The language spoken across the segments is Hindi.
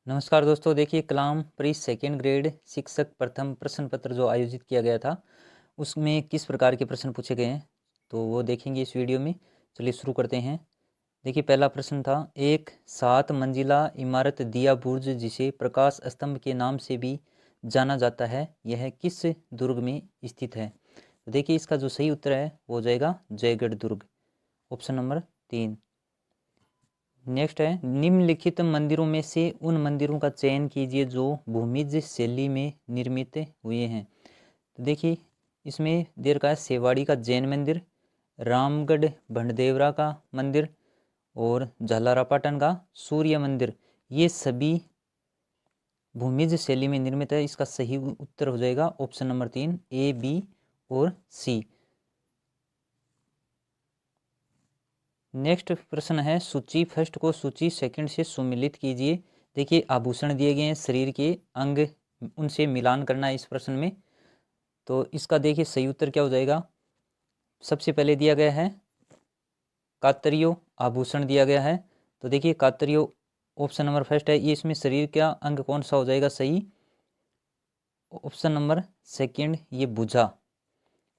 नमस्कार दोस्तों, देखिए कलाम प्री सेकेंड ग्रेड शिक्षक प्रथम प्रश्न पत्र जो आयोजित किया गया था उसमें किस प्रकार के प्रश्न पूछे गए हैं तो वो देखेंगे इस वीडियो में। चलिए शुरू करते हैं। देखिए पहला प्रश्न था, एक 7 मंजिला इमारत दिया बुर्ज जिसे प्रकाश स्तंभ के नाम से भी जाना जाता है, यह किस दुर्ग में स्थित है। तो देखिए इसका जो सही उत्तर है वो हो जाएगा जयगढ़ दुर्ग, ऑप्शन नंबर 3। नेक्स्ट है, निम्नलिखित मंदिरों में से उन मंदिरों का चयन कीजिए जो भूमिज शैली में निर्मित हुए हैं। तो देखिए इसमें दे रखा है सेवाड़ी का जैन मंदिर, रामगढ़ भंडदेवरा का मंदिर और झालारापाटन का सूर्य मंदिर। ये सभी भूमिज शैली में निर्मित है। इसका सही उत्तर हो जाएगा ऑप्शन नंबर 3, ए, बी और सी। नेक्स्ट प्रश्न है, सूची फर्स्ट को सूची सेकंड से सुमिलित कीजिए। देखिए आभूषण दिए गए हैं, शरीर के अंग, उनसे मिलान करना है इस प्रश्न में। तो इसका देखिए सही उत्तर क्या हो जाएगा। सबसे पहले दिया गया है कातरियो आभूषण दिया गया है। तो देखिए कातरियो ऑप्शन नंबर फर्स्ट है, ये इसमें शरीर का अंग कौन सा हो जाएगा सही, ऑप्शन नंबर सेकंड ये भुजा।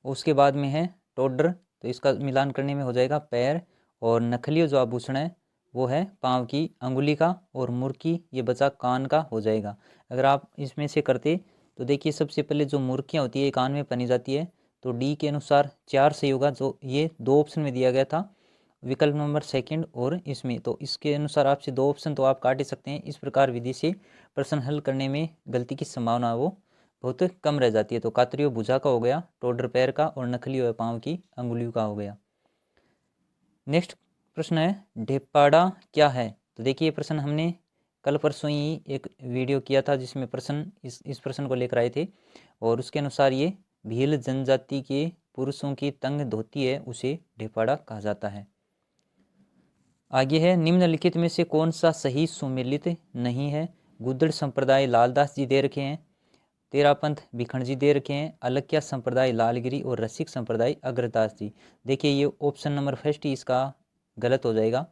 उसके बाद में है टोडर, तो इसका मिलान करने में हो जाएगा पैर। और नखलियो जो आभूषण है वो है पाँव की अंगुली का, और मुर्की ये बचा कान का हो जाएगा। अगर आप इसमें से करते तो देखिए सबसे पहले जो मुर्कियाँ होती है कान में पहनी जाती है, तो डी के अनुसार 4 सही होगा। जो ये 2 ऑप्शन में दिया गया था, विकल्प नंबर सेकंड और इसमें, तो इसके अनुसार आपसे 2 ऑप्शन तो आप काट ही सकते हैं। इस प्रकार विधि से प्रश्न हल करने में गलती की संभावना है वो बहुत कम रह जाती है। तो कातरियो भुजा का हो गया, टोडर पैर का, और नखलियो पाँव की अंगुलियों का हो गया। नेक्स्ट प्रश्न है, ढेपाड़ा क्या है। तो देखिए ये प्रश्न हमने कल परसों ही एक वीडियो किया था जिसमें प्रश्न इस प्रश्न को लेकर आए थे, और उसके अनुसार ये भील जनजाति के पुरुषों की तंग धोती है, उसे ढेपाड़ा कहा जाता है। आगे है, निम्नलिखित में से कौन सा सही सुमेलित नहीं है। गुद्दड़ संप्रदाय लालदास जी दे रखे हैं, तेरापंथ भिखण जी दे रखे हैं, अलक्या संप्रदाय लालगिरी, और रसिक संप्रदाय अग्रदास जी। देखिए ये ऑप्शन नंबर फर्स्ट ही इसका गलत हो जाएगा।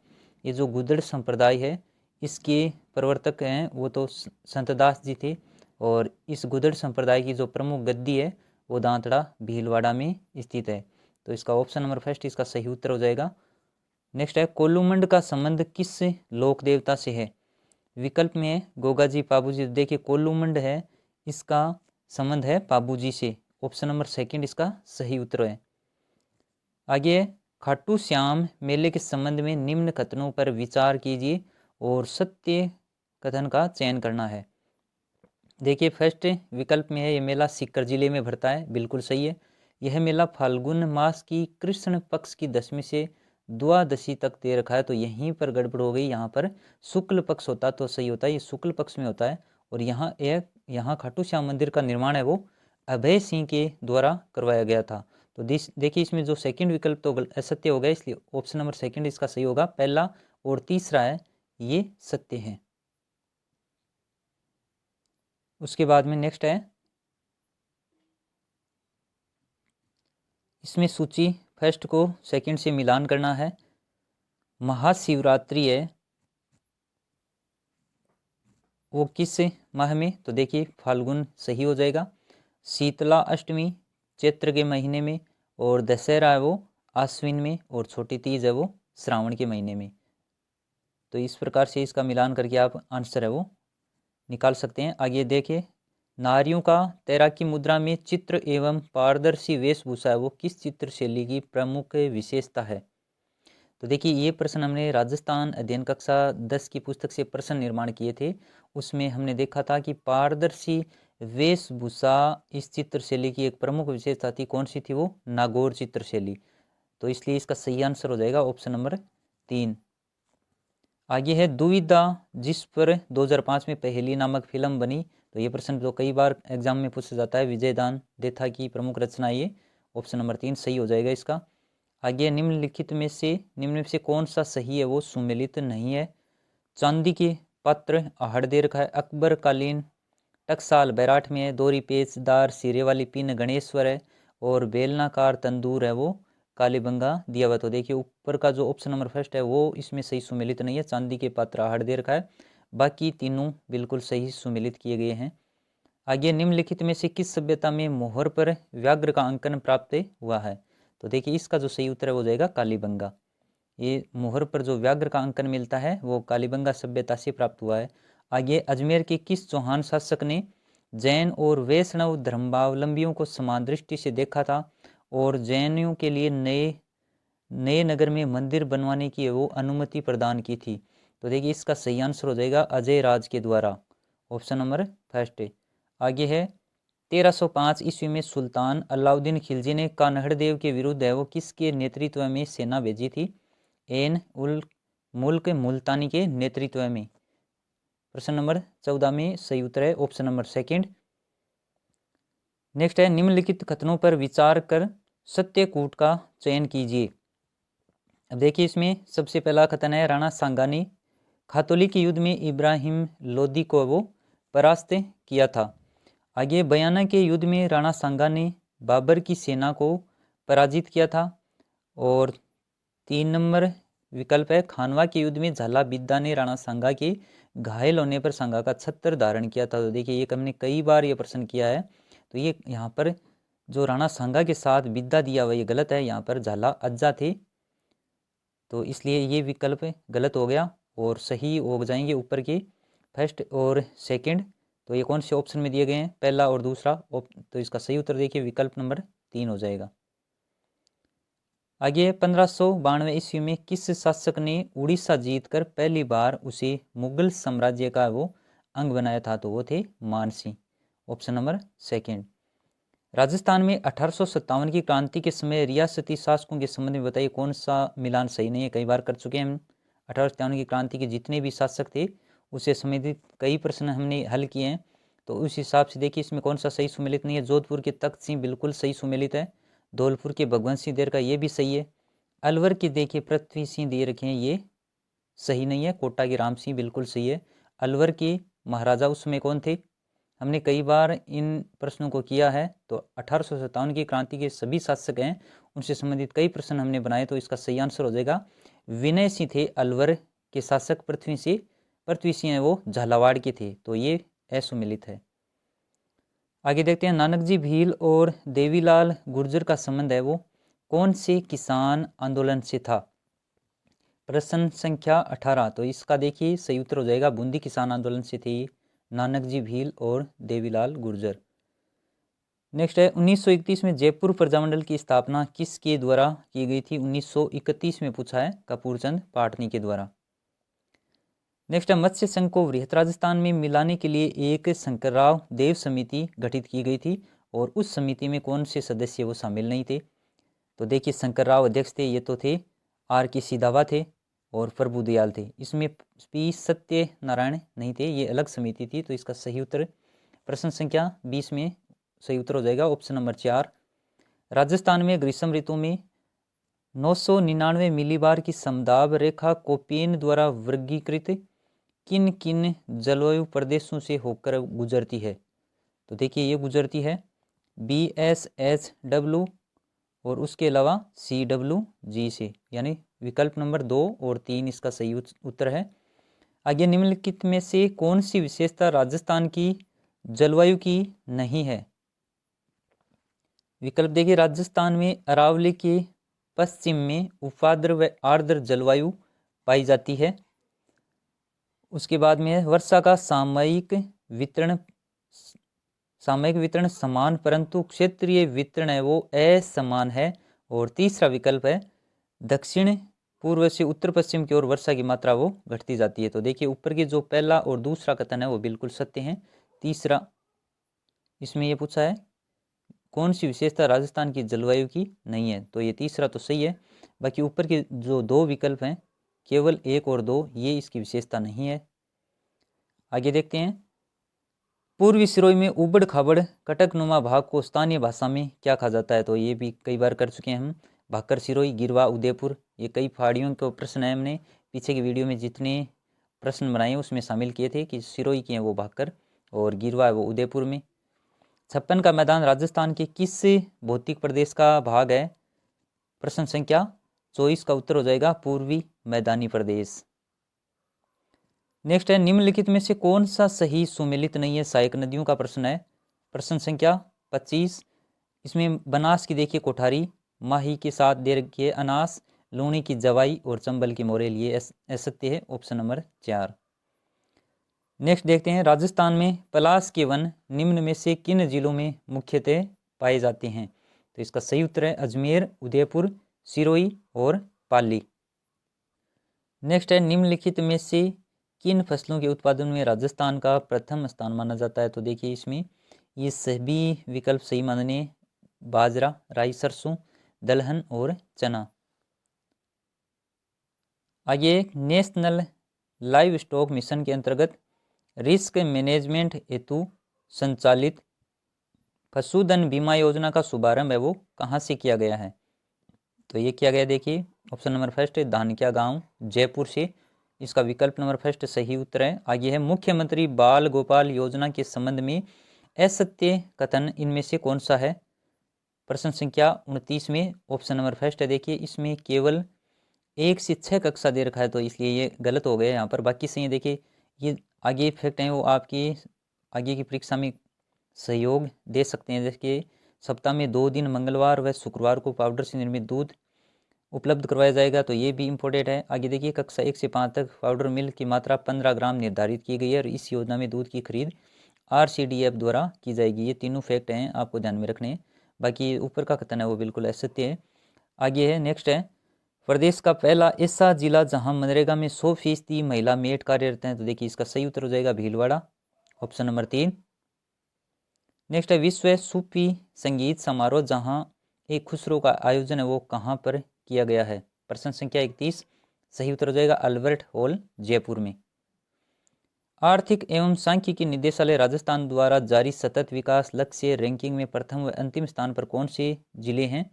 ये जो गुद्दड़ संप्रदाय है इसके प्रवर्तक हैं वो तो संतदास जी थे, और इस गुद्दड़ संप्रदाय की जो प्रमुख गद्दी है वो दांतड़ा भीलवाड़ा में स्थित है। तो इसका ऑप्शन नंबर फर्स्ट इसका सही उत्तर हो जाएगा। नेक्स्ट है, कोलूमंड का संबंध किस लोक देवता से है। विकल्प में है गोगा जी, पाबू जी। देखिए कोलूमंड है, इसका संबंध है पाबू जी से, ऑप्शन नंबर सेकंड इसका सही उत्तर है। आगे खाटू श्याम मेले के संबंध में निम्न कथनों पर विचार कीजिए और सत्य कथन का चयन करना है। देखिए फर्स्ट विकल्प में है ये मेला सीकर जिले में भरता है, बिल्कुल सही है। यह मेला फाल्गुन मास की कृष्ण पक्ष की 10वीं से द्वादशी तक दे रखा है, तो यहीं पर गड़बड़ हो गई। यहाँ पर शुक्ल पक्ष होता तो सही होता है, ये शुक्ल पक्ष में होता है। और यहाँ खाटू श्याम मंदिर का निर्माण है वो अभय सिंह के द्वारा करवाया गया था। तो देखिए इसमें जो सेकंड विकल्प तो असत्य हो गया, इसलिए ऑप्शन नंबर सेकंड इसका सही होगा। पहला और तीसरा है ये सत्य है। उसके बाद में नेक्स्ट है, इसमें सूची फर्स्ट को सेकंड से मिलान करना है। महाशिवरात्रि है वो किस माह में, तो देखिए फाल्गुन सही हो जाएगा। शीतला अष्टमी चैत्र के महीने में, और दशहरा है वो आश्विन में, और छोटी तीज है वो श्रावण के महीने में। तो इस प्रकार से इसका मिलान करके आप आंसर है वो निकाल सकते हैं। आगे देखिए, नारियों का तैराकी मुद्रा में चित्र एवं पारदर्शी वेशभूषा है वो किस चित्र शैली की प्रमुख विशेषता है। तो देखिए ये प्रश्न हमने राजस्थान अध्ययन कक्षा 10 की पुस्तक से प्रश्न निर्माण किए थे। उसमें हमने देखा था कि पारदर्शी वेशभूषा इस चित्र शैली की एक प्रमुख विशेषता थी। कौन सी थी वो, नागौर चित्र शैली। तो इसलिए इसका सही आंसर हो जाएगा ऑप्शन नंबर 3। आगे है, दुविधा जिस पर 2005 में पहेली नामक फिल्म बनी। तो ये प्रश्न जो कई बार एग्जाम में पूछा जाता है, विजयदान देथा की प्रमुख रचना, ये ऑप्शन नंबर 3 सही हो जाएगा इसका। आगे निम्नलिखित में से कौन सा सही है वो सुमेलित नहीं है। चांदी के पात्र आहड़ दे रखा है, अकबर कालीन टकसाल बैराठ में है, दोहरी पेचदार सिरे वाली पिन गणेश्वर है, और बेलनाकार तंदूर है वो कालीबंगा दिया हुआ। तो देखिए ऊपर का जो ऑप्शन नंबर फर्स्ट है वो इसमें सही सुमेलित नहीं है, चांदी के पात्र आहड़ दे रखा है। बाकी तीनों बिल्कुल सही सुमेलित किए गए हैं। आगे निम्नलिखित में से किस सभ्यता में मोहर पर व्याघ्र का अंकन प्राप्त हुआ है? तो देखिए इसका जो सही उत्तर है वो जाएगा कालीबंगा। ये मोहर पर जो व्याघ्र का अंकन मिलता है वो कालीबंगा सभ्यता से प्राप्त हुआ है। आगे अजमेर के किस चौहान शासक ने जैन और वैष्णव धर्मावलंबियों को समान दृष्टि से देखा था और जैनियों के लिए नए नए नगर में मंदिर बनवाने की वो अनुमति प्रदान की थी? तो देखिए इसका सही आंसर हो जाएगा अजय राज के द्वारा, ऑप्शन नंबर फर्स्ट। आगे है 1305 ईस्वी में सुल्तान अलाउद्दीन खिलजी ने कान्हड़ देव के विरुद्ध है वो किसके नेतृत्व में सेना भेजी थी? एन उल मुल्क मुल्तानी के नेतृत्व में। प्रश्न नंबर 14 में सही उत्तर है ऑप्शन नंबर सेकंड। नेक्स्ट है निम्नलिखित कथनों पर विचार कर सत्यकूट का चयन कीजिए। अब देखिए इसमें सबसे पहला कथन है राणा सांगा ने खातौली के युद्ध में इब्राहिम लोदी को वो परास्त किया था। आगे बयाना के युद्ध में राणा सांगा ने बाबर की सेना को पराजित किया था। और 3 नंबर विकल्प है खानवा के युद्ध में झाला बिद्दा ने राणा सांगा के घायल होने पर सांगा का छत्र धारण किया था। तो देखिए ये हमने कई बार ये प्रश्न किया है, तो ये यहाँ पर जो राणा सांगा के साथ बिद्दा दिया हुआ ये गलत है, यहाँ पर झाला अज्जा थे, तो इसलिए ये विकल्प गलत हो गया और सही हो जाएंगे ऊपर के फर्स्ट और सेकंड। तो ये कौन से ऑप्शन में दिए गए हैं? पहला और दूसरा। तो इसका सही उत्तर देखिए विकल्प नंबर 3 हो जाएगा। आगे 1592 ईस्वी में किस शासक ने उड़ीसा जीतकर पहली बार उसे मुगल साम्राज्य का वो अंग बनाया था? तो वो थे Mansingh, option number second. Rajasthan में 1857 की क्रांति के समय रियासती शासकों के संबंध में बताइए कौन सा मिलान सही नहीं है? कई बार कर चुके हैं हम। 1857 की क्रांति के जितने भी शासक थे उससे संबंधित कई प्रश्न हमने हल किए हैं, तो उस हिसाब से देखिए इसमें कौन सा सही सुमेलित नहीं है। जोधपुर के तख्त सिंह बिल्कुल सही सुमेलित है। धौलपुर के भगवंत सिंह देर का ये भी सही है। अलवर के देखिए पृथ्वी सिंह दे रखे हैं, ये सही नहीं है। कोटा के राम सिंह बिल्कुल सही है। अलवर के महाराजा उस समय कौन थे? हमने कई बार इन प्रश्नों को किया है। तो 1857 की क्रांति के सभी शासक हैं, उनसे संबंधित कई प्रश्न हमने बनाए, तो इसका सही आंसर हो जाएगा विनय सिंह थे अलवर के शासक। पृथ्वी सिंह वो झालावाड़ के थे, तो ये असुमिलित है। आगे देखते हैं नानक जी भील और देवीलाल गुर्जर का संबंध है वो कौन से किसान आंदोलन से था? प्रश्न संख्या 18। तो इसका देखिए सही उत्तर हो जाएगा बूंदी किसान आंदोलन से थे नानक जी भील और देवीलाल गुर्जर। नेक्स्ट है 1931 में जयपुर प्रजामंडल की स्थापना किसके द्वारा की गई थी? 1931 में पूछा है, कपूरचंद पाटनी के द्वारा। नेक्स्ट है मत्स्य संघ को वृहत राजस्थान में मिलाने के लिए एक शंकरराव देव समिति गठित की गई थी और उस समिति में कौन से सदस्य वो शामिल नहीं थे? तो देखिए शंकरराव अध्यक्ष थे, ये तो थे आर के सिधावा थे और प्रभु दयाल थे। इसमें पी सत्यनारायण नहीं थे, ये अलग समिति थी। तो इसका सही उत्तर प्रश्न संख्या 20 में सही उत्तर हो जाएगा ऑप्शन नंबर 4। राजस्थान में ग्रीष्म ऋतु में 999 मिलीबार की समदाब रेखा कोपेन द्वारा वर्गीकृत किन किन जलवायु प्रदेशों से होकर गुजरती है? तो देखिए ये गुजरती है BSHW और उसके अलावा CWG से, यानी विकल्प नंबर 2 और 3 इसका सही उत्तर है। आगे निम्नलिखित में से कौन सी विशेषता राजस्थान की जलवायु की नहीं है? विकल्प देखिए राजस्थान में अरावली के पश्चिम में उपाद्र व आर्द्र जलवायु पाई जाती है। उसके बाद में वर्षा का सामयिक वितरण समान परंतु क्षेत्रीय वितरण है वो असमान है। और तीसरा विकल्प है दक्षिण पूर्व से उत्तर पश्चिम की ओर वर्षा की मात्रा वो घटती जाती है। तो देखिए ऊपर के जो पहला और दूसरा कथन है वो बिल्कुल सत्य है। तीसरा इसमें ये पूछा है कौन सी विशेषता राजस्थान की जलवायु की नहीं है, तो ये तीसरा तो सही है। बाकी ऊपर के जो 2 विकल्प हैं केवल 1 और 2 ये इसकी विशेषता नहीं है। आगे देखते हैं पूर्वी सिरोही में उबड़ खाबड़ कटकनुमा भाग को स्थानीय भाषा में क्या कहा जाता है? तो ये भी कई बार कर चुके हैं हम। भाकर सिरोही, गिरवा, उदयपुर, ये कई पहाड़ियों के प्रश्न है। हमने पीछे की वीडियो में जितने प्रश्न बनाए उसमें शामिल किए थे कि सिरोही की है वो भाकर और गिरवा है वो उदयपुर में। 56 का मैदान राजस्थान के किस भौतिक प्रदेश का भाग है? प्रश्न संख्या 24 का उत्तर हो जाएगा पूर्वी मैदानी प्रदेश। नेक्स्ट है निम्नलिखित में से कौन सा सही सुमेलित नहीं है सहायक नदियों का प्रश्न है। प्रश्न संख्या 25। इसमें बनास की देखिए कोठारी, माही के साथ दे रखी है अनास, लूणी की जवाई और चंबल की मोरेल, ये असत्य है, ऑप्शन नंबर 4। नेक्स्ट देखते हैं राजस्थान में पलास के वन निम्न में से किन जिलों में मुख्यतः पाए जाते हैं। तो इसका सही उत्तर है अजमेर, उदयपुर, सिरोही और पाली। नेक्स्ट है निम्नलिखित में से किन फसलों के उत्पादन में राजस्थान का प्रथम स्थान माना जाता है। तो देखिए इसमें ये सभी विकल्प सही मानने, बाजरा, राई, सरसों, दलहन और चना। आगे नेशनल लाइव स्टॉक मिशन के अंतर्गत रिस्क मैनेजमेंट हेतु संचालित पशुधन बीमा योजना का शुभारंभ है वो कहाँ से किया गया है। तो ये किया गया देखिए ऑप्शन नंबर फर्स्ट है धानक्या गांव, जयपुर से, इसका विकल्प नंबर फर्स्ट सही उत्तर है। आगे है मुख्यमंत्री बाल गोपाल योजना के संबंध में असत्य कथन इनमें से कौन सा है। प्रश्न संख्या 29 में ऑप्शन नंबर फर्स्ट है देखिए इसमें केवल 1 से 6 कक्षा दे रखा है, तो इसलिए ये गलत हो गया यहाँ पर। बाकी सही है देखिए ये आगे फैक्ट हैं वो आपकी आगे की परीक्षा में सहयोग दे सकते हैं। जैसे कि सप्ताह में 2 दिन मंगलवार व शुक्रवार को पाउडर से निर्मित दूध उपलब्ध करवाया जाएगा, तो ये भी इम्पोर्टेंट है। आगे देखिए कक्षा 1 से 5 तक पाउडर मिल्क की मात्रा 15 ग्राम निर्धारित की गई है और इस योजना में दूध की खरीद RCDF द्वारा की जाएगी। ये तीनों फैक्ट हैं आपको ध्यान में रखने हैं, बाकी ऊपर का कथन है वो बिल्कुल असत्य है। आगे है नेक्स्ट है प्रदेश का पहला ऐसा जिला जहां मनरेगा में 100% महिला मेट कार्यरत हैं। तो देखिए इसका सही उत्तर हो जाएगा भीलवाड़ा, ऑप्शन नंबर 3। नेक्स्ट है विश्व सूफी संगीत समारोह जहां एक खुसरो का आयोजन है वो कहाँ पर किया गया है। प्रश्न संख्या 31 सही उत्तर हो जाएगा अल्बर्ट हॉल, जयपुर में। आर्थिक एवं सांख्यिकी निदेशालय राजस्थान द्वारा जारी सतत विकास लक्ष्य रैंकिंग में प्रथम व अंतिम स्थान पर कौन से जिले हैं।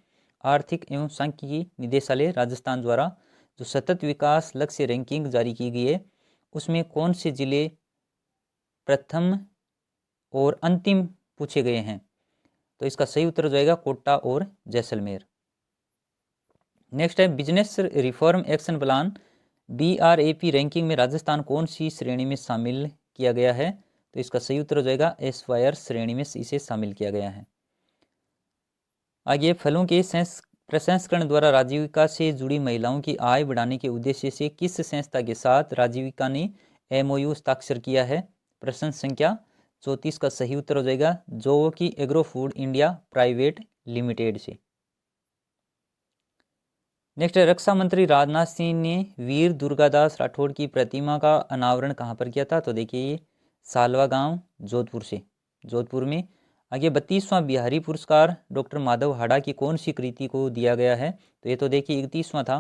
आर्थिक एवं सांख्यिकी निदेशालय राजस्थान द्वारा जो सतत विकास लक्ष्य रैंकिंग जारी की गई है उसमें कौन से जिले प्रथम और अंतिम पूछे गए हैं। तो इसका सही उत्तर हो जाएगा कोटा और जैसलमेर। नेक्स्ट है business reform action plan BRAP ranking में राजस्थान कौन सी श्रेणी में शामिल किया गया है। तो इसका सही उत्तर हो जाएगा एस्पायर श्रेणी में इसे शामिल किया गया है। आगे फलों के प्रसंस्करण द्वारा राजीविका से जुड़ी महिलाओं की आय बढ़ाने के उद्देश्य से किस संस्था के साथ राजीविका ने MOU हस्ताक्षर किया है। प्रश्न संख्या 34 का सही उत्तर हो जाएगा जो कि agro food India private limited से। नेक्स्ट है रक्षा मंत्री राजनाथ सिंह ने वीर दुर्गादास राठौड़ की प्रतिमा का अनावरण कहाँ पर किया था। तो देखिए ये सालवा गांव, जोधपुर में। आगे 32वां बिहारी पुरस्कार डॉक्टर माधव हाड़ा की कौन सी कृति को दिया गया है। तो ये तो देखिए 31वां था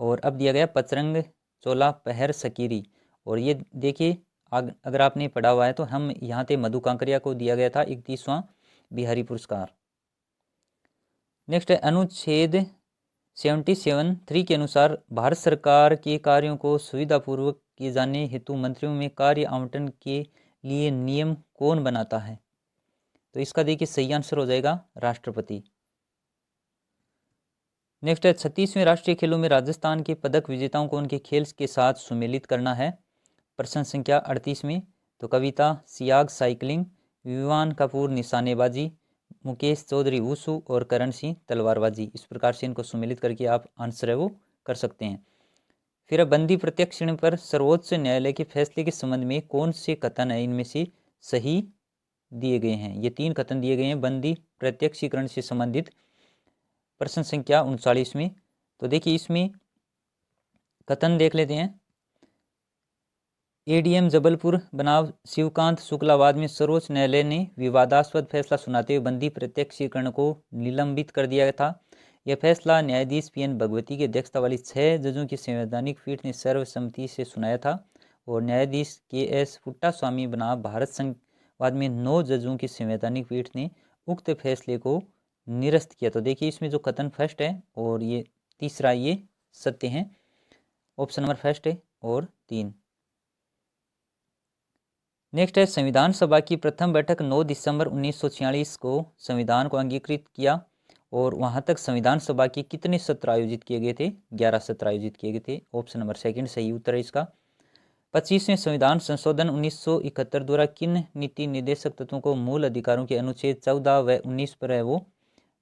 और अब दिया गया पचरंग चोला पहर सकीरी। और ये देखिए अगर आपने पढ़ा हुआ है तो हम यहाँ थे मधु कांकरिया को दिया गया था 31वां बिहारी पुरस्कार। नेक्स्ट है अनुच्छेद 77(3) के अनुसार भारत सरकार के कार्यों को सुविधापूर्वक किए जाने हेतु मंत्रियों में कार्य आवंटन के लिए नियम कौन बनाता है। तो इसका देखिए सही आंसर हो जाएगा राष्ट्रपति। नेक्स्ट है 36वें राष्ट्रीय खेलों में राजस्थान के पदक विजेताओं को उनके खेल के साथ सुमेलित करना है। प्रश्न संख्या 38 में तो कविता सियाग साइकिलिंग, विवान कपूर निशानेबाजी, मुकेश चौधरी वुशु और करण सिंह तलवारबाजी, इस प्रकार से इनको सुमेलित करके आप आंसर है वो कर सकते हैं। फिर अब बंदी प्रत्यक्षीकरण पर सर्वोच्च न्यायालय के फैसले के संबंध में कौन से कथन है इनमें से सही दिए गए हैं। ये 3 कथन दिए गए हैं बंदी प्रत्यक्षीकरण से संबंधित। प्रश्न संख्या 39 में तो देखिए इसमें कथन देख लेते हैं। ADM जबलपुर बनाम शिवकांत शुक्लावाद में सर्वोच्च न्यायालय ने विवादास्पद फैसला सुनाते हुए बंदी प्रत्यक्षीकरण को निलंबित कर दिया था। यह फैसला न्यायाधीश PN भगवती की अध्यक्षता वाली 6 जजों की संवैधानिक पीठ ने सर्वसम्मति से सुनाया था और न्यायाधीश KS पुट्टास्वामी बनाम भारत संघवाद में 9 जजों की संवैधानिक पीठ ने उक्त फैसले को निरस्त किया। तो देखिए इसमें जो कथन फर्स्ट है और ये तीसरा ये सत्य हैं, ऑप्शन नंबर फर्स्ट है और 3। नेक्स्ट है संविधान सभा की प्रथम बैठक 9 दिसंबर 1946 को संविधान को अंगीकृत किया और वहां तक संविधान सभा के कितने सत्र आयोजित किए गए थे। 11 सत्र आयोजित किए गए थे, ऑप्शन नंबर सेकंड सही उत्तर है इसका। 25वें संविधान संशोधन 1971 द्वारा किन नीति निर्देशक तत्वों को मूल अधिकारों के अनुच्छेद 14 व 19 पर है वो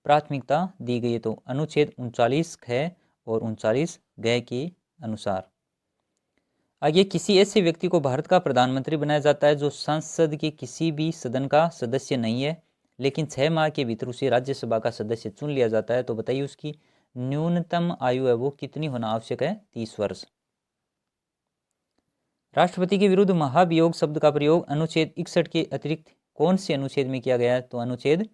प्राथमिकता दी गई है? तो अनुच्छेद 39 ख और 39 ग के अनुसार। आगे, किसी ऐसे व्यक्ति को भारत का प्रधानमंत्री बनाया जाता है जो संसद के किसी भी सदन का सदस्य नहीं है, लेकिन 6 माह के भीतर उसे राज्यसभा का सदस्य चुन लिया जाता है। तो बताइए उसकी न्यूनतम आयु है वो कितनी होना आवश्यक है? 30 वर्ष। राष्ट्रपति के विरुद्ध महाभियोग शब्द का प्रयोग अनुच्छेद 61 के अतिरिक्त कौन से अनुच्छेद में किया गया है? तो अनुच्छेद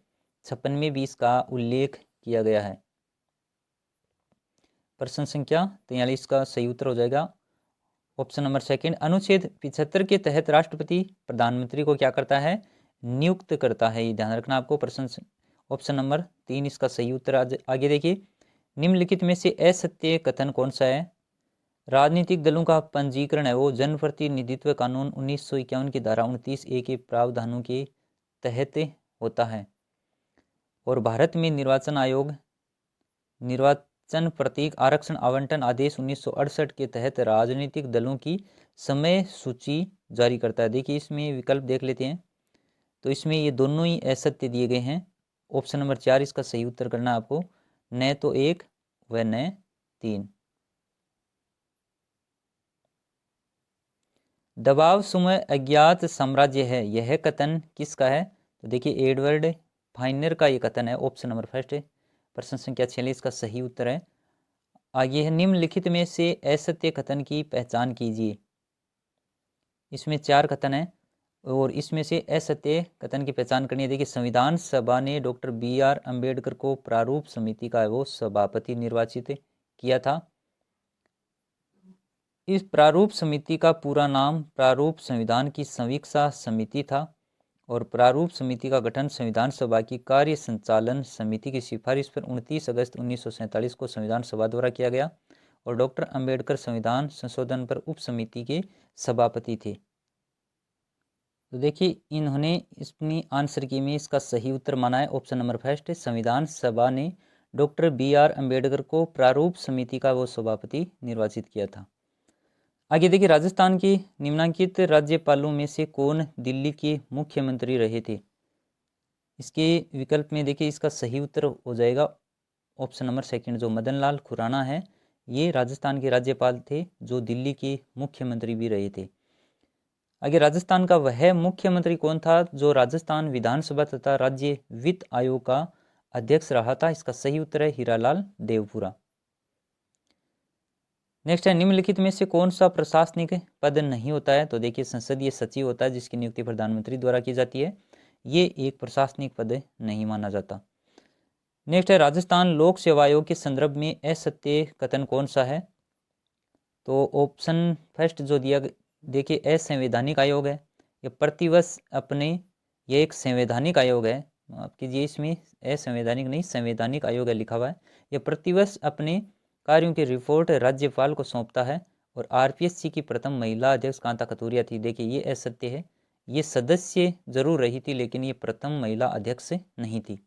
56 में भी इसका उल्लेख किया गया है। प्रश्न संख्या 43 का सही उत्तर हो जाएगा ऑप्शन नंबर सेकंड। अनुच्छेद 75 के तहत राष्ट्रपति प्रधानमंत्री को क्या करता है? नियुक्त करता है। ये ध्यान रखना आपको। प्रश्न ऑप्शन नंबर 3 इसका सही उत्तर। आगे देखिए, निम्नलिखित में से असत्य कथन कौन सा है? राजनीतिक दलों का पंजीकरण है वो जनप्रतिनिधित्व कानून 1951 की धारा 29A के प्रावधानों के तहत होता है। और भारत में निर्वाचन आयोग निर्वाचन प्रतीक आरक्षण आवंटन आदेश 1968 के तहत राजनीतिक दलों की समय सूची जारी करता है। देखिए इसमें विकल्प देख लेते हैं। तो इसमें ये दोनों ही असत्य दिए गए हैं। ऑप्शन नंबर 4 इसका सही उत्तर करना है आपको, न तो 1 व न 3। दबाव समय अज्ञात साम्राज्य है, यह कथन किसका है? तो देखिए एडवर्ड फाइनर का ये कथन है। ऑप्शन नंबर फर्स्ट है। प्रश्न संख्या 46 का सही उत्तर है। आगे है, निम्नलिखित में से असत्य कथन की पहचान कीजिए। इसमें 4 कथन है और इसमें से असत्य कथन की पहचान करनी है। देखिए, संविधान सभा ने डॉक्टर BR अम्बेडकर को प्रारूप समिति का वो सभापति निर्वाचित किया था। इस प्रारूप समिति का पूरा नाम प्रारूप संविधान की समीक्षा समिति था और प्रारूप समिति का गठन संविधान सभा की कार्य संचालन समिति की सिफारिश पर 29 अगस्त 1947 को संविधान सभा द्वारा किया गया और डॉक्टर अंबेडकर संविधान संशोधन पर उप समिति के सभापति थे। तो देखिए इन्होंने अपनी आंसर की में इसका सही उत्तर माना है ऑप्शन नंबर फर्स्ट। संविधान सभा ने डॉक्टर BR अम्बेडकर को प्रारूप समिति का वो सभापति निर्वाचित किया था। आगे देखिए, राजस्थान के निम्नलिखित राज्यपालों में से कौन दिल्ली के मुख्यमंत्री रहे थे? इसके विकल्प में देखिए इसका सही उत्तर हो जाएगा ऑप्शन नंबर सेकंड, जो मदन लाल खुराना है ये राजस्थान के राज्यपाल थे जो दिल्ली के मुख्यमंत्री भी रहे थे। आगे, राजस्थान का वह मुख्यमंत्री कौन था जो राजस्थान विधानसभा तथा राज्य वित्त आयोग का अध्यक्ष रहा था? इसका सही उत्तर है हीरालाल देवपुरा। नेक्स्ट है, निम्नलिखित में से कौन सा प्रशासनिक पद नहीं होता है? तो देखिए संसदीय सचिव होता है जिसकी नियुक्ति प्रधानमंत्री द्वारा की जाती है। ये एक प्रशासनिक पद नहीं माना जाता। नेक्स्ट है, राजस्थान लोक सेवा आयोग के संदर्भ में असत्य कथन कौन सा है? तो ऑप्शन फर्स्ट जो दिया देखिए असंवैधानिक आयोग है। ये प्रतिवर्ष अपने ये एक संवैधानिक आयोग है, माफ कीजिए इसमें असंवैधानिक नहीं संवैधानिक आयोग है लिखा हुआ है। यह प्रतिवर्ष अपने कार्यों की रिपोर्ट राज्यपाल को सौंपता है और RPSC की प्रथम महिला अध्यक्ष कांता कतूरिया थी। देखिए ये असत्य है, ये सदस्य जरूर रही थी लेकिन ये प्रथम महिला अध्यक्ष नहीं थी।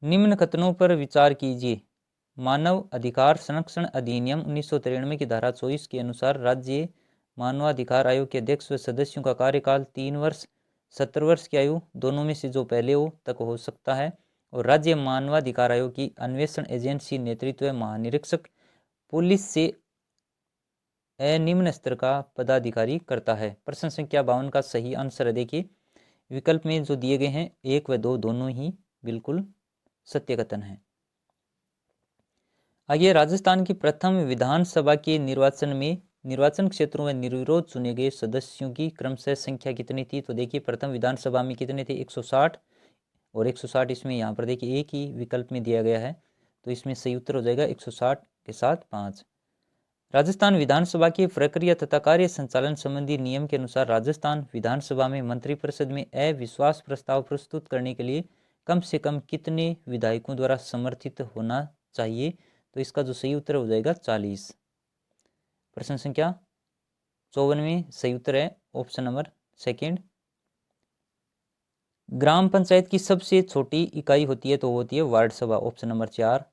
निम्न कथनों पर विचार कीजिए। मानव अधिकार संरक्षण अधिनियम 1993 की धारा 24 के अनुसार राज्य मानवाधिकार आयोग के अध्यक्ष व सदस्यों का कार्यकाल 3 वर्ष 70 वर्ष की आयु दोनों में से जो पहले हो तक हो सकता है और राज्य मानवाधिकार आयोग की अन्वेषण एजेंसी नेतृत्व महानिरीक्षक पुलिस से निम्न स्तर का पदाधिकारी करता है। प्रश्न संख्या 52 का सही आंसर है देखिए विकल्प में जो दिए गए हैं 1 व 2 दोनों ही बिल्कुल सत्य कथन है। आगे, राजस्थान की प्रथम विधानसभा के निर्वाचन में निर्वाचन क्षेत्रों में निर्विरोध चुने गए सदस्यों की क्रमशः संख्या कितनी थी? तो देखिए प्रथम विधानसभा में कितने थे? 160 और 160 इसमें यहाँ पर देखिए एक ही विकल्प में दिया गया है तो इसमें सही उत्तर हो जाएगा 160 के साथ 5। राजस्थान विधानसभा की प्रक्रिया तथा कार्य संचालन संबंधी नियम के अनुसार राजस्थान विधानसभा में मंत्रिपरिषद में अविश्वास प्रस्ताव प्रस्तुत करने के लिए कम से कम कितने विधायकों द्वारा समर्थित होना चाहिए? तो इसका जो सही उत्तर हो जाएगा 40। प्रश्न संख्या 54 में सही उत्तर है ऑप्शन नंबर सेकंड। ग्राम पंचायत की सबसे छोटी इकाई होती है तो वो होती है वार्ड सभा, ऑप्शन नंबर 4।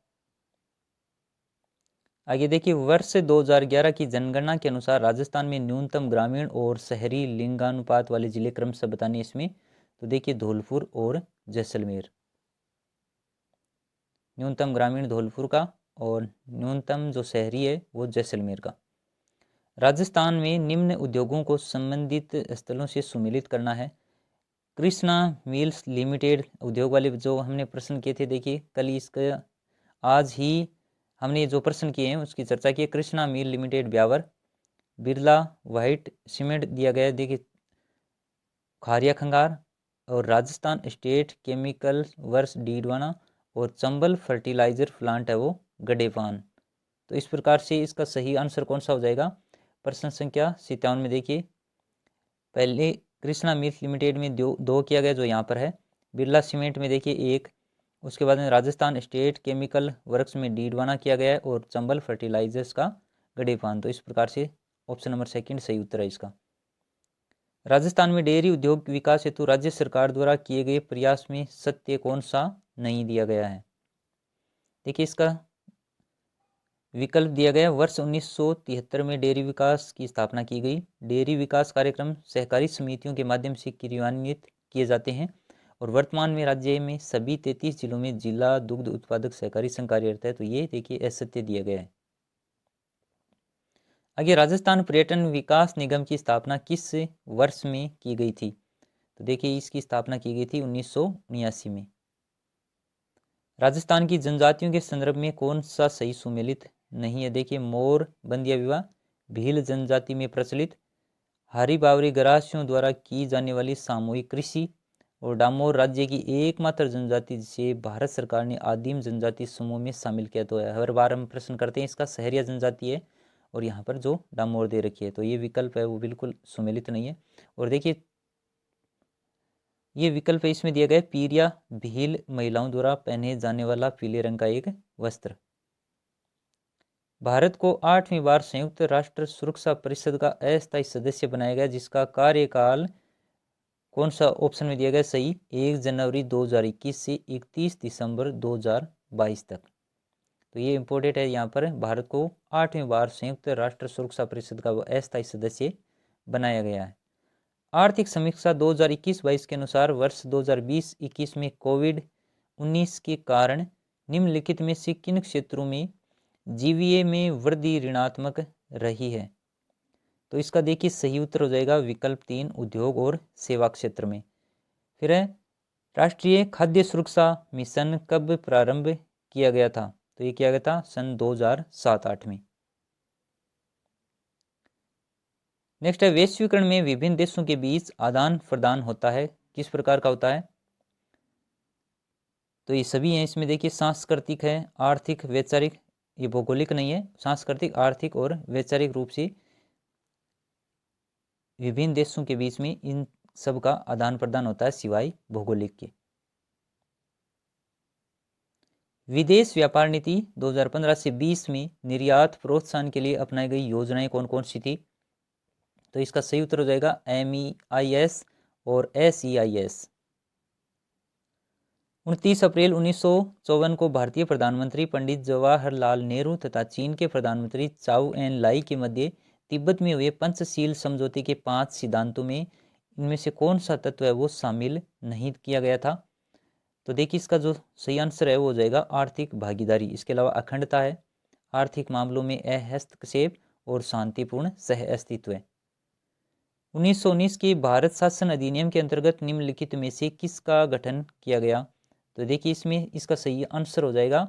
आगे देखिए, वर्ष 2011 की जनगणना के अनुसार राजस्थान में न्यूनतम ग्रामीण और शहरी लिंगानुपात वाले जिले क्रमशः बताने इसमें। तो देखिए, धौलपुर और जैसलमेर। न्यूनतम ग्रामीण धौलपुर का और न्यूनतम जो शहरी है वो जैसलमेर का। राजस्थान में निम्न उद्योगों को संबंधित स्थलों से सुमेलित करना है। कृष्णा मिल्स लिमिटेड उद्योग वाले जो हमने प्रश्न किए थे, देखिए कल इसका आज ही हमने जो प्रश्न किए हैं उसकी चर्चा की है। Krishna mill limited Beawar, Birla white cement दिया गया है, देखिए खारिया खंगार, और Rajasthan state chemical works Didwana, और चंबल फर्टिलाइजर प्लांट है वो गडेपान। तो इस प्रकार से इसका सही आंसर कौन सा हो जाएगा? प्रश्न संख्या 57 में देखिए, पहले कृष्णा मिल्स लिमिटेड में दो किया गया जो यहाँ पर है, बिरला सीमेंट में देखिए एक, उसके बाद में राजस्थान स्टेट केमिकल वर्क्स में डीडवाना किया गया है, और चंबल फर्टिलाइजर्स का गडेपान। तो इस प्रकार से ऑप्शन नंबर सेकंड सही उत्तर है इसका। राजस्थान में डेयरी उद्योग विकास हेतु राज्य सरकार द्वारा किए गए प्रयास में सत्य कौन सा नहीं दिया गया है? देखिए इसका विकल्प दिया गया, वर्ष 1973 में डेयरी विकास की स्थापना की गई। डेयरी विकास कार्यक्रम सहकारी समितियों के माध्यम से क्रियान्वित किए जाते हैं, और वर्तमान में राज्य में सभी 33 जिलों में जिला दुग्ध उत्पादक सहकारी संघ कार्यरत है। तो ये देखिए असत्य दिया गया है। आगे, राजस्थान पर्यटन विकास निगम की स्थापना किस वर्ष में की गई थी? तो देखिए इसकी स्थापना की गई थी 1979 में। राजस्थान की जनजातियों के संदर्भ में कौन सा सही सुमेलित नहीं है? देखिए, मोर बंदिया विवाह भील जनजाति में प्रचलित, हारी बावरी गरासियों द्वारा की जाने वाली सामूहिक कृषि, और डामोर राज्य की एकमात्र जनजाति जिसे भारत सरकार ने आदिम जनजाति समूह में शामिल किया। तो हर बार हम प्रश्न करते हैं, इसका सहरिया जनजाति है, और यहाँ पर जो डामोर दे रखी है, तो ये विकल्प है वो बिल्कुल सुमेलित नहीं है। और देखिए ये विकल्प है इसमें दिया गया, पीरिया भील महिलाओं द्वारा पहने जाने वाला पीले रंग का एक वस्त्र। भारत को 8वीं बार संयुक्त राष्ट्र सुरक्षा परिषद का अस्थायी सदस्य बनाया गया, जिसका कार्यकाल कौन सा ऑप्शन में दिया गया सही? 1 जनवरी 2021 से 31 दिसंबर 2022 तक। तो ये इंपॉर्टेंट है, यहाँ पर भारत को 8वीं बार संयुक्त राष्ट्र सुरक्षा परिषद का अस्थायी सदस्य बनाया गया है। आर्थिक समीक्षा 2021-22 के अनुसार वर्ष 2020-21 में कोविड-19 के कारण निम्नलिखित में से किन क्षेत्रों में जीवीए में वृद्धि ऋणात्मक रही है? तो इसका देखिए सही उत्तर हो जाएगा विकल्प 3, उद्योग और सेवा क्षेत्र में। फिर है, राष्ट्रीय खाद्य सुरक्षा मिशन कब प्रारंभ किया गया था? तो ये किया गया था सन 2007-8 में। नेक्स्ट है, वैश्वीकरण में विभिन्न देशों के बीच आदान प्रदान होता है, किस प्रकार का होता है? तो ये सभी हैं इसमें, देखिए सांस्कृतिक है, आर्थिक, वैचारिक, ये भौगोलिक नहीं है, सांस्कृतिक, आर्थिक और वैचारिक रूप से विभिन्न देशों के बीच में इन सब का आदान प्रदान होता है सिवाय भौगोलिक के। विदेश व्यापार नीति 2015 से 20 में निर्यात प्रोत्साहन के लिए अपनाई गई योजनाएं कौन कौन सी थी? तो इसका सही उत्तर हो जाएगा MEIS और SEIS। 29 अप्रैल 1954 को भारतीय प्रधानमंत्री पंडित जवाहरलाल नेहरू तथा चीन के प्रधानमंत्री चाउ एन लाई के मध्य तिब्बत में हुए पंचशील समझौते के 5 सिद्धांतों में इनमें से कौन सा तत्व है वो शामिल नहीं किया गया था? तो देखिए इसका जो सही आंसर है वो हो जाएगा आर्थिक भागीदारी। इसके अलावा अखंडता है, आर्थिक मामलों में हस्तक्षेप और शांतिपूर्ण सह अस्तित्व है। 1919 के भारत शासन अधिनियम के अंतर्गत निम्नलिखित में से किसका गठन किया गया? तो देखिए इसमें इसका सही आंसर हो जाएगा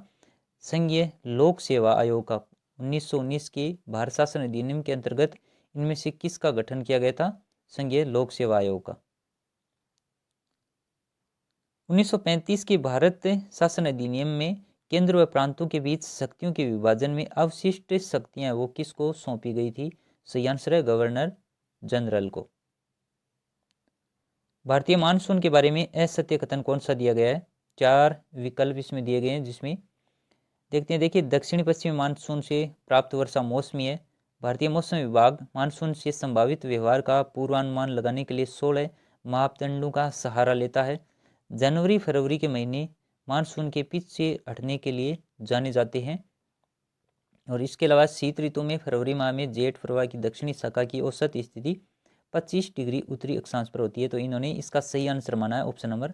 संघीय लोक सेवा आयोग का। 1919 के भारत शासन अधिनियम के अंतर्गत इनमें से किसका गठन किया गया था? संघीय लोक सेवा आयोग का। 1935 के भारत शासन अधिनियम में केंद्र व प्रांतों के बीच शक्तियों के विभाजन में अवशिष्ट शक्तियां वो किसको सौंपी गई थी? सही आंसर है गवर्नर जनरल को। भारतीय मानसून के बारे में असत्य कथन कौन सा दिया गया है? 4 विकल्प इसमें दिए गए हैं, जिसमें देखते हैं। देखिए, दक्षिणी पश्चिमी मानसून से प्राप्त वर्षा मौसमी है। भारतीय मौसम विभाग मानसून से संभावित व्यवहार का पूर्वानुमान लगाने के लिए 16 मापदंडों का सहारा लेता है। जनवरी फरवरी के महीने मानसून के पीछे हटने के लिए जाने जाते हैं। और इसके अलावा शीत ऋतु में फरवरी माह में जेठ प्रवाह की दक्षिणी शाखा की औसत स्थिति 25 डिग्री उत्तरी अक्षांश पर होती है। तो इन्होंने इसका सही आंसर माना है ऑप्शन नंबर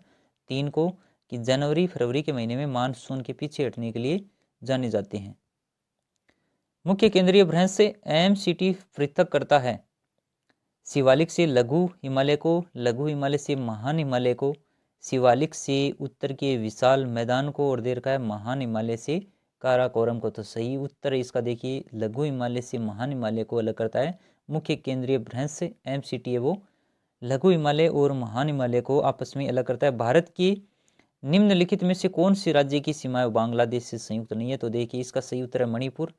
3 को, कि जनवरी फरवरी के महीने में मानसून के पीछे हटने के लिए जाने जाते हैं। मुख्य केंद्रीय भ्रंश से एमसीटी पृथक करता है शिवालिक से लघु हिमालय को, लघु हिमालय से महान हिमालय को, शिवालिक से उत्तर के विशाल मैदान को, और दे रखा है महान हिमालय से काराकोरम को। तो सही उत्तर इसका देखिए लघु हिमालय से महान हिमालय को अलग करता है। मुख्य केंद्रीय भ्रंश से एमसीटी है वो लघु हिमालय और महान हिमालय को आपस में अलग करता है। भारत की निम्नलिखित में से कौन सी राज्य की सीमाएं बांग्लादेश से संयुक्त नहीं है? तो देखिए इसका सही उत्तर है मणिपुर।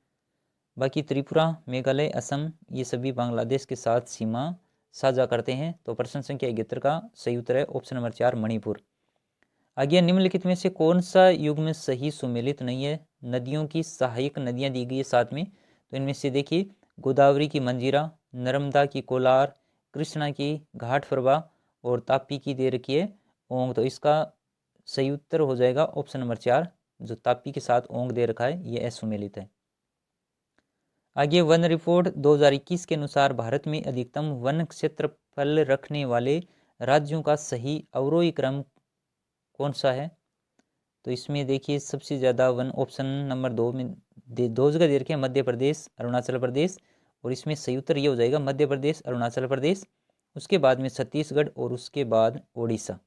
बाकी त्रिपुरा, मेघालय, असम ये सभी बांग्लादेश के साथ सीमा साझा करते हैं। तो प्रश्न संख्या 71 का सही उत्तर है ऑप्शन नंबर 4 मणिपुर। आगे निम्नलिखित में से कौन सा युग्म सही सुमेलित नहीं है? नदियों की सहायक नदियां दी गई है साथ में, तो इनमें से देखिए गोदावरी की मंजीरा, नर्मदा की कोलार, कृष्णा की घाट प्रभा और तापी की दे रखी है ओंग। तो इसका सही उत्तर हो जाएगा ऑप्शन नंबर 4, जो तापी के साथ ओंग दे रखा है ये असुमेलित है। आगे वन रिपोर्ट 2021 के अनुसार भारत में अधिकतम वन क्षेत्रफल रखने वाले राज्यों का सही अवरोही क्रम कौन सा है? तो इसमें देखिए सबसे ज़्यादा वन ऑप्शन नंबर 2 में दो जगह दे रखे हैं, मध्य प्रदेश, अरुणाचल प्रदेश, और इसमें सही उत्तर ये हो जाएगा मध्य प्रदेश, अरुणाचल प्रदेश, उसके बाद में छत्तीसगढ़ और उसके बाद ओडिशा।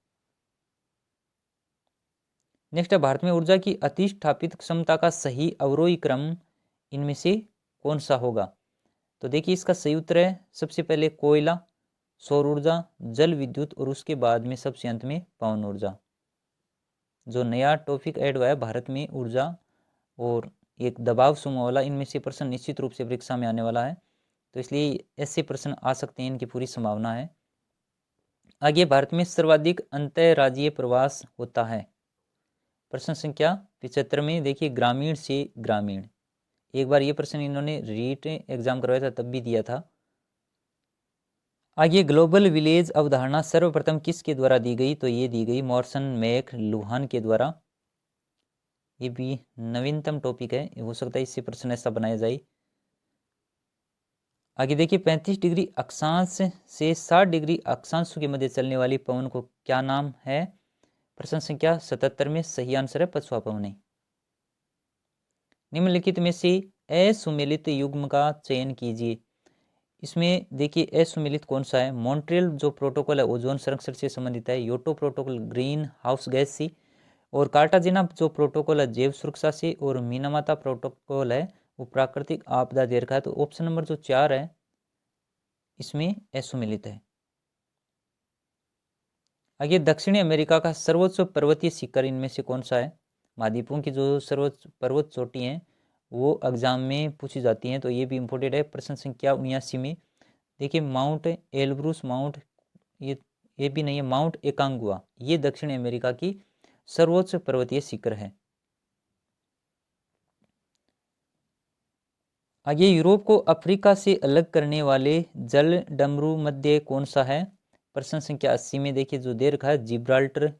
नेक्स्ट है भारत में ऊर्जा की अतिस्थापित क्षमता का सही अवरोही क्रम इनमें से कौन सा होगा? तो देखिए इसका सही उत्तर है सबसे पहले कोयला, सौर ऊर्जा, जल विद्युत और उसके बाद में सबसे अंत में पवन ऊर्जा। जो नया टॉपिक ऐड हुआ है भारत में ऊर्जा और एक दबाव समूह वाला, इनमें से प्रश्न निश्चित रूप से परीक्षा में आने वाला है, तो इसलिए ऐसे प्रश्न आ सकते हैं, इनकी पूरी संभावना है। आगे भारत में सर्वाधिक अंतर्राज्यीय प्रवास होता है। प्रश्न संख्या 75 में देखिए ग्रामीण से ग्रामीण, एक बार ये प्रश्न इन्होंने रीट एग्जाम करवाया था तब भी दिया था। आगे ग्लोबल विलेज अवधारणा सर्वप्रथम किसके द्वारा दी गई? तो ये दी गई मॉर्सन मैक लुहान के द्वारा। ये भी नवीनतम टॉपिक है, हो सकता है इससे प्रश्न ऐसा बनाया जाए। आगे देखिए 35 डिग्री अक्षांश से 60 डिग्री अक्षांश के मध्य चलने वाली पवन को क्या नाम है? प्रश्न संख्या 77 में सही आंसर है पछुआ पवन। निम्नलिखित में से असुमेलित युग्म का चयन कीजिए। इसमें देखिए असुमेलित कौन सा है? मॉन्ट्रियल जो प्रोटोकॉल है ओजोन संरक्षण से संबंधित है, योटो प्रोटोकॉल ग्रीन हाउस गैस से, और कार्टाजेना जो प्रोटोकॉल है जैव सुरक्षा से, और मीनामाता प्रोटोकॉल है वो प्राकृतिक आपदा दे रखा है। तो ऑप्शन नंबर जो 4 है इसमें असुमेलित है। आगे दक्षिणी अमेरिका का सर्वोच्च पर्वतीय शिखर इनमें से कौन सा है? महाद्वीपों की जो सर्वोच्च पर्वत चोटी हैं वो एग्जाम में पूछी जाती हैं, तो ये भी इम्पोर्टेंट है। प्रश्न संख्या 79 में देखिए माउंट एलब्रूस, माउंट ये भी नहीं है, माउंट एकांगुआ, ये दक्षिण अमेरिका की सर्वोच्च पर्वतीय शिखर है। आगे यूरोप को अफ्रीका से अलग करने वाले जल डमरू मध्य कौन सा है? प्रश्न संख्या 80 में देखिए जो दे रखा है जिब्राल्टर,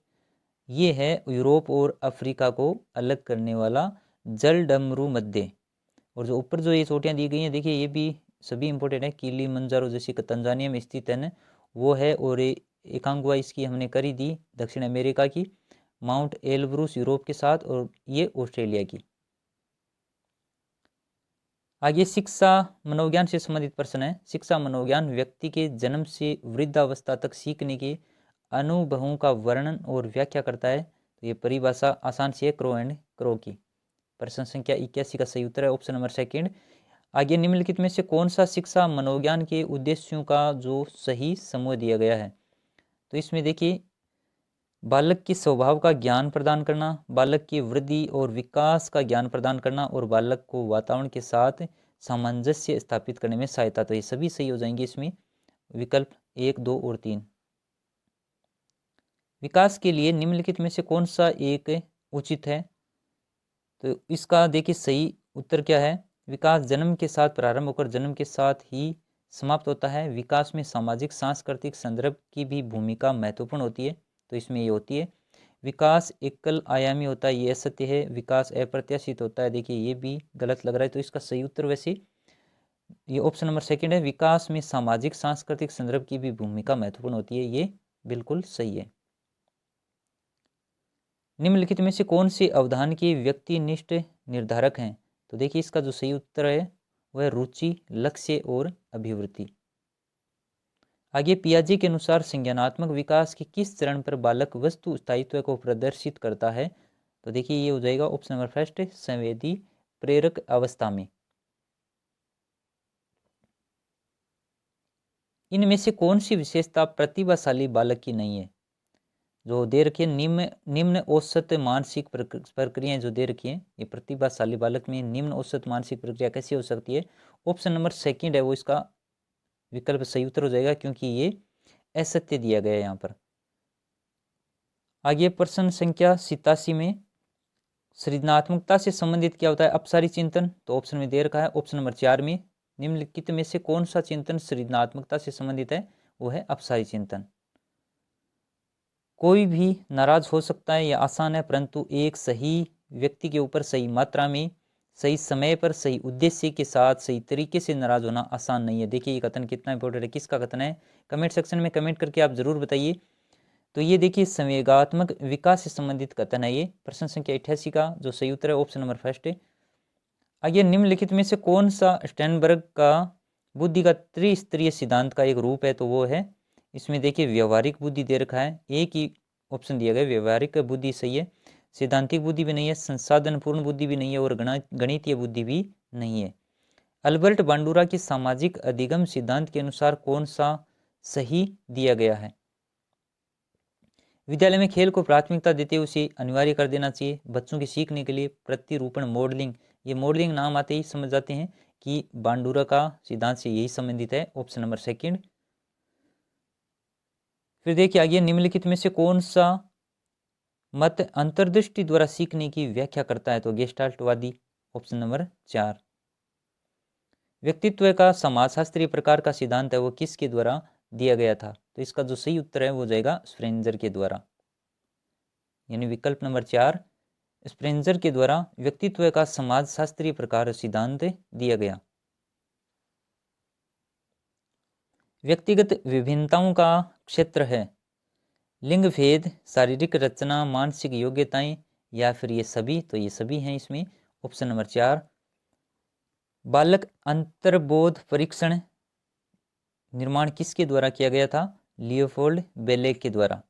ये है यूरोप और अफ्रीका को अलग करने वाला जल डमरू मध्य। और जो ऊपर जो ये चोटियां दी गई हैं देखिए ये भी सभी इंपॉर्टेंट है, किलिमंजारो जैसी तंजानिया में स्थित है वो है, और एकांगुआ इसकी हमने करी दी दक्षिण अमेरिका की, माउंट एलब्रूस यूरोप के साथ, और ये ऑस्ट्रेलिया की। आगे शिक्षा मनोविज्ञान से संबंधित प्रश्न है। शिक्षा मनोविज्ञान व्यक्ति के जन्म से वृद्धावस्था तक सीखने के अनुभवों का वर्णन और व्याख्या करता है। तो ये परिभाषा आसान सी है, क्रो एंड क्रो की। प्रश्न संख्या 81 का सही उत्तर है ऑप्शन नंबर 2। आगे निम्नलिखित में से कौन सा शिक्षा मनोविज्ञान के उद्देश्यों का जो सही समूह दिया गया है? तो इसमें देखिए बालक के स्वभाव का ज्ञान प्रदान करना, बालक की वृद्धि और विकास का ज्ञान प्रदान करना, और बालक को वातावरण के साथ सामंजस्य स्थापित करने में सहायता। तो ये सभी सही हो जाएंगे इसमें, विकल्प 1, 2 और 3। विकास के लिए निम्नलिखित में से कौन सा एक उचित है? तो इसका देखिए सही उत्तर क्या है? विकास जन्म के साथ प्रारंभ होकर जन्म के साथ ही समाप्त होता है। विकास में सामाजिक सांस्कृतिक संदर्भ की भी भूमिका महत्वपूर्ण होती है, तो इसमें ये होती है। विकास एकल आयामी होता है, ये असत्य है। विकास अप्रत्याशित होता है, देखिए ये भी गलत लग रहा है। तो इसका सही उत्तर वैसे ये ऑप्शन नंबर सेकंड है। विकास में सामाजिक सांस्कृतिक संदर्भ की भी भूमिका महत्वपूर्ण होती है, ये बिल्कुल सही है। निम्नलिखित में से कौन से अवधान के व्यक्तिनिष्ठ निर्धारक हैं? तो देखिए इसका जो सही उत्तर है वह रुचि, लक्ष्य और अभिवृत्ति। आगे पियाजे के अनुसार संज्ञानात्मक विकास के किस चरण पर बालक वस्तु स्थायित्व को प्रदर्शित करता है? तो देखिए ये हो जाएगा ऑप्शन नंबर फर्स्ट, संवेदी प्रेरक अवस्था में। इनमें से कौन सी विशेषता प्रतिभाशाली बालक की नहीं है? जो दे रखी है निम्न निम्न औसत मानसिक प्रक्रियाएं जो दे रखी है, ये प्रतिभाशाली बालक में निम्न औसत मानसिक प्रक्रिया कैसी हो सकती है? ऑप्शन नंबर सेकंड है वो इसका विकल्प सही उत्तर हो जाएगा, क्योंकि ये असत्य दिया गया है यहाँ पर। आगे प्रश्न संख्या 87 में सृजनात्मकता से संबंधित क्या होता है? अपसारी चिंतन। तो ऑप्शन में दे रखा है ऑप्शन नंबर 4 में निम्नलिखित में से कौन सा चिंतन सृजनात्मकता से संबंधित है? वो है अपसारी चिंतन। कोई भी नाराज हो सकता है, यह आसान है, परंतु एक सही व्यक्ति के ऊपर सही मात्रा में, सही समय पर, सही उद्देश्य के साथ, सही तरीके से नाराज होना आसान नहीं है। देखिए ये कथन कितना इंपॉर्टेंट है, किसका कथन है? कमेंट सेक्शन में कमेंट करके आप जरूर बताइए। तो ये देखिए संवेगात्मक विकास से संबंधित कथन है ये। प्रश्न संख्या 88 का जो सही उत्तर है ऑप्शन नंबर फर्स्ट है। आगे निम्नलिखित में से कौन सा स्टेनबर्ग का बुद्धि का त्रिस्तरीय सिद्धांत का एक रूप है? तो वो है, इसमें देखिए व्यवहारिक बुद्धि दे रखा है, एक ही ऑप्शन दिया गया, व्यवहारिक बुद्धि सही है। सिद्धांतिक बुद्धि भी नहीं है, संसाधनपूर्ण बुद्धि भी नहीं है, और गणितीय बुद्धि भी नहीं है। अल्बर्ट बांडुरा के सामाजिक अधिगम सिद्धांत के अनुसार कौन सा सही दिया गया है? विद्यालय में खेल को प्राथमिकता देते हुए उसे अनिवार्य कर देना चाहिए। बच्चों के सीखने के लिए प्रतिरूपण मॉडलिंग, ये मॉडलिंग नाम आते ही समझ जाते हैं कि बांडुरा का सिद्धांत से यही संबंधित है, ऑप्शन नंबर सेकंड। फिर देखिए आगे निम्नलिखित में से कौन सा मत अंतर्दृष्टि द्वारा सीखने की व्याख्या करता है? तो गेस्टाल्टवादी, ऑप्शन नंबर 4। व्यक्तित्व का समाजशास्त्रीय प्रकार का सिद्धांत है वो किसके द्वारा दिया गया था? तो इसका जो सही उत्तर है वो जाएगा स्प्रेंजर के द्वारा, यानी विकल्प नंबर 4 स्प्रेंजर के द्वारा व्यक्तित्व का समाजशास्त्रीय प्रकार सिद्धांत दिया गया। व्यक्तिगत विभिन्नताओं का क्षेत्र है लिंग भेद, शारीरिक रचना, मानसिक योग्यताएं, या फिर ये सभी? तो ये सभी हैं इसमें, ऑप्शन नंबर 4। बालक अंतर्बोध परीक्षण निर्माण किसके द्वारा किया गया था? लियोपोल्ड बेले के द्वारा।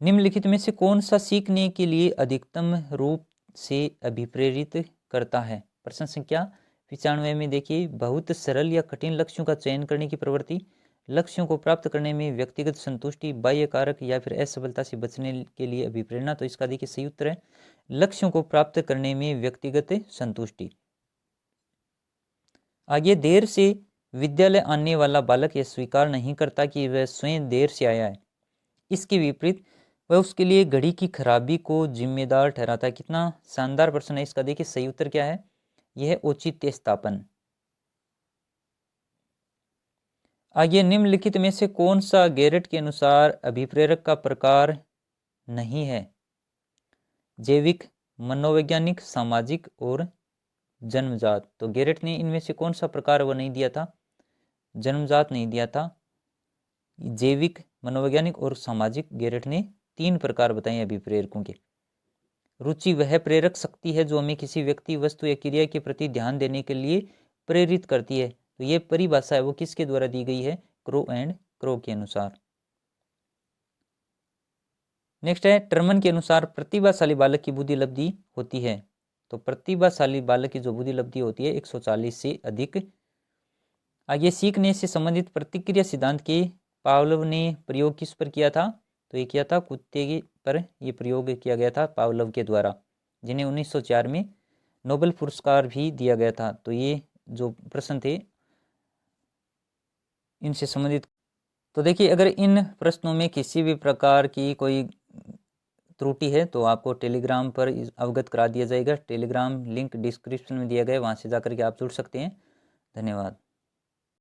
निम्नलिखित में से कौन सा सीखने के लिए अधिकतम रूप से अभिप्रेरित करता है? प्रश्न संख्या 95 में देखिए, बहुत सरल या कठिन लक्ष्यों का चयन करने की प्रवृत्ति, लक्ष्यों को प्राप्त करने में व्यक्तिगत संतुष्टि, बाह्य कारक, या फिर असफलता से बचने के लिए अभिप्रेरणा। तो इसका देखिए सही उत्तर है लक्ष्यों को प्राप्त करने में व्यक्तिगत संतुष्टि। आगे देर से विद्यालय आने वाला बालक यह स्वीकार नहीं करता कि वह स्वयं देर से आया है, इसके विपरीत वह उसके लिए घड़ी की खराबी को जिम्मेदार ठहराता है। कितना शानदार प्रश्न है इसका, देखिए सही उत्तर क्या है? यह है औचित्य स्थापन। आगे निम्नलिखित में से कौन सा गेरट के अनुसार अभिप्रेरक का प्रकार नहीं है? जैविक, मनोवैज्ञानिक, सामाजिक और जन्मजात। तो गेरट ने इनमें से कौन सा प्रकार वो नहीं दिया था? जन्मजात नहीं दिया था। जैविक, मनोवैज्ञानिक और सामाजिक गेरट ने 3 प्रकार बताए अभिप्रेरकों के। रुचि वह प्रेरक शक्ति है जो हमें किसी व्यक्ति, वस्तु या क्रिया के प्रति ध्यान देने के लिए प्रेरित करती है। तो ये परिभाषा है वो किसके द्वारा दी गई है? क्रो एंड क्रो के अनुसार। नेक्स्ट है टर्मन के अनुसार प्रतिभाशाली बालक की बुद्धि लब्धि होती है। तो प्रतिभाशाली बालक की जो बुद्धि लब्धि होती है 140 से अधिक। आगे सीखने से संबंधित प्रतिक्रिया सिद्धांत के पावलोव ने प्रयोग किस पर किया था? तो ये किया था कुत्ते पर ये प्रयोग किया गया था पावलोव के द्वारा, जिन्हें 1904 में नोबेल पुरस्कार भी दिया गया था। तो ये जो प्रश्न थे इनसे संबंधित। तो देखिए अगर इन प्रश्नों में किसी भी प्रकार की कोई त्रुटि है तो आपको टेलीग्राम पर अवगत करा दिया जाएगा। टेलीग्राम लिंक डिस्क्रिप्शन में दिया गया है, वहाँ से जाकर के आप जुड़ सकते हैं। धन्यवाद।